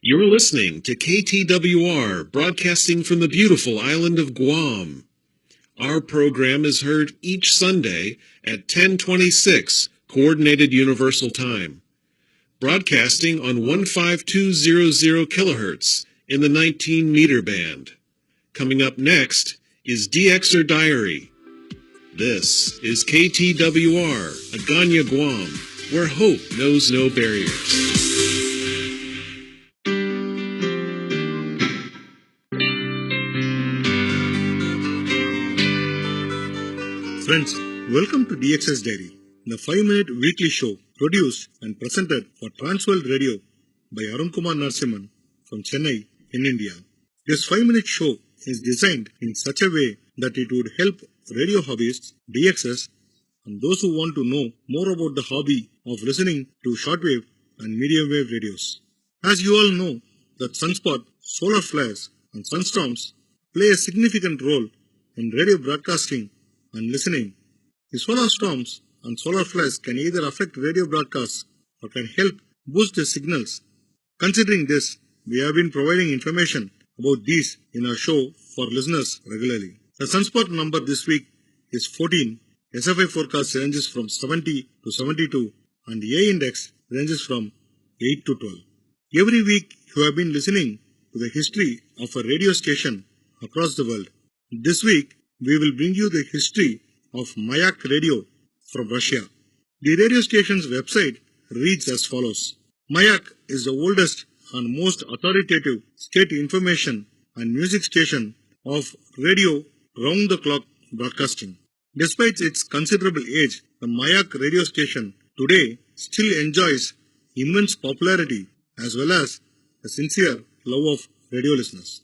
You're listening to KTWR, broadcasting from the beautiful island of Guam. Our program is heard each Sunday at 10:26 Coordinated Universal Time, broadcasting on 15200 kilohertz in the 19-meter band. Coming up next is Dxer Diary. This is KTWR, Agana, Guam, where hope knows no barriers. Friends, welcome to Dxers Diary, the 5-minute weekly show produced and presented for Transworld Radio by Arun Kumar Narasimhan from Chennai in India. This 5-minute show is designed in such a way that it would help radio hobbyists, Dxers, and those who want to know more about the hobby of listening to shortwave and medium wave radios. As you all know, that sunspot, solar flares, and sunstorms play a significant role in radio broadcasting and listening. The solar storms and solar flares can either affect radio broadcasts or can help boost the signals. Considering this, we have been providing information about these in our show for listeners regularly. The sunspot number this week is 14. SFI forecast ranges from 70 to 72 and the A index ranges from 8 to 12. Every week you have been listening to the history of a radio station across the world. This week we will bring you the history of Mayak Radio from Russia. The radio station's website reads as follows. Mayak is the oldest and most authoritative state information and music station of radio round-the-clock broadcasting. Despite its considerable age, the Mayak radio station today still enjoys immense popularity as well as a sincere love of radio listeners.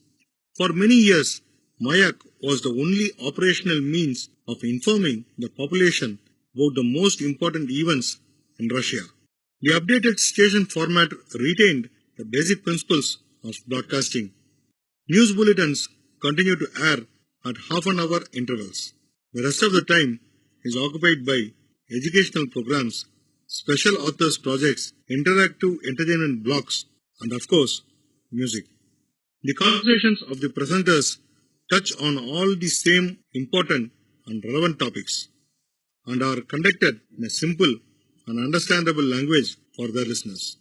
For many years, Mayak was the only operational means of informing the population about the most important events in Russia. The updated station format retained the basic principles of broadcasting. News bulletins continue to air at half-an-hour intervals. The rest of the time is occupied by educational programs, special authors projects, interactive entertainment blocks, and of course, music. The conversations of the presenters touch on all the same important and relevant topics and are conducted in a simple and understandable language for their listeners.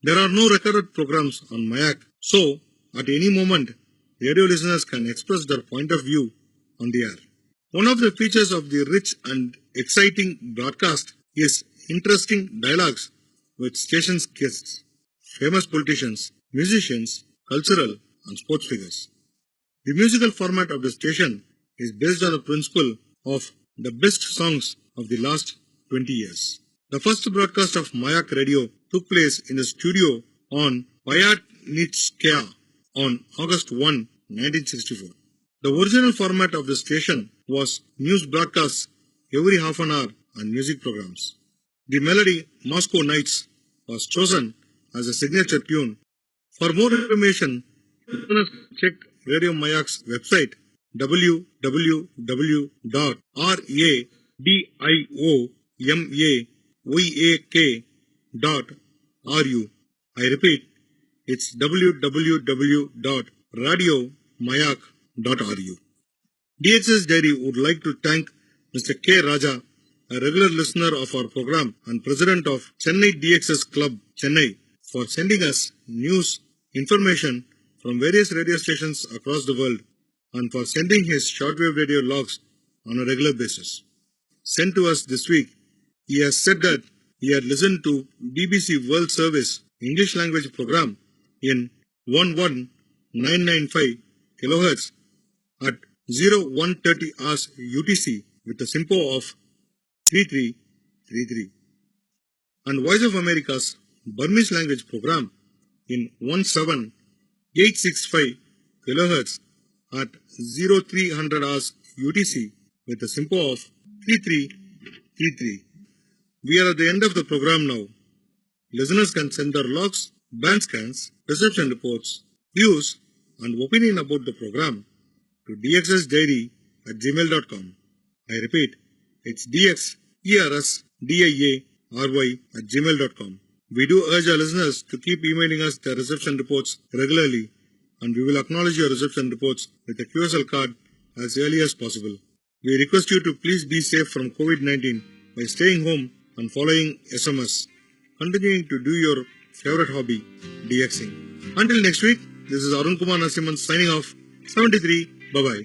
There are no recorded programs on Mayak, so at any moment, radio listeners can express their point of view on the air. One of the features of the rich and exciting broadcast is interesting dialogues with station's guests, famous politicians, musicians, cultural and sports figures. The musical format of the station is based on the principle of the best songs of the last 20 years. The first broadcast of Mayak Radio took place in the studio on Pyatnitskaya on August 1, 1964. The original format of the station was news broadcasts every half an hour and music programs. The melody Moscow Nights was chosen as a signature tune. For more information, listeners check Radio Mayak's website www.radiomayak.ru. I repeat, it's www.radiomayak.ru. Dxers Diary would like to thank Mr. K. Raja, a regular listener of our program and president of Chennai Dxers Club, Chennai, for sending us news, information from various radio stations across the world and for sending his shortwave radio logs on a regular basis. Sent to us this week, he has said that he had listened to BBC World Service English language program in 11995 kHz at 0130 hours UTC with a SIMPO of 3333 and Voice of America's Burmese language program in 17865 kHz at 0300 hours UTC with a SIMPO of 3333. We are at the end of the program now. Listeners can send their logs, band scans, reception reports, views, and opinion about the program to dxersdiary@gmail.com. I repeat, it's dxersdiary@gmail.com. We do urge our listeners to keep emailing us their reception reports regularly, and we will acknowledge your reception reports with a QSL card as early as possible. We request you to please be safe from COVID-19 by staying home and following SMS, continuing to do your favorite hobby, DXing. Until next week, this is Arun Kumar Narasimhan signing off. 73. Bye-bye.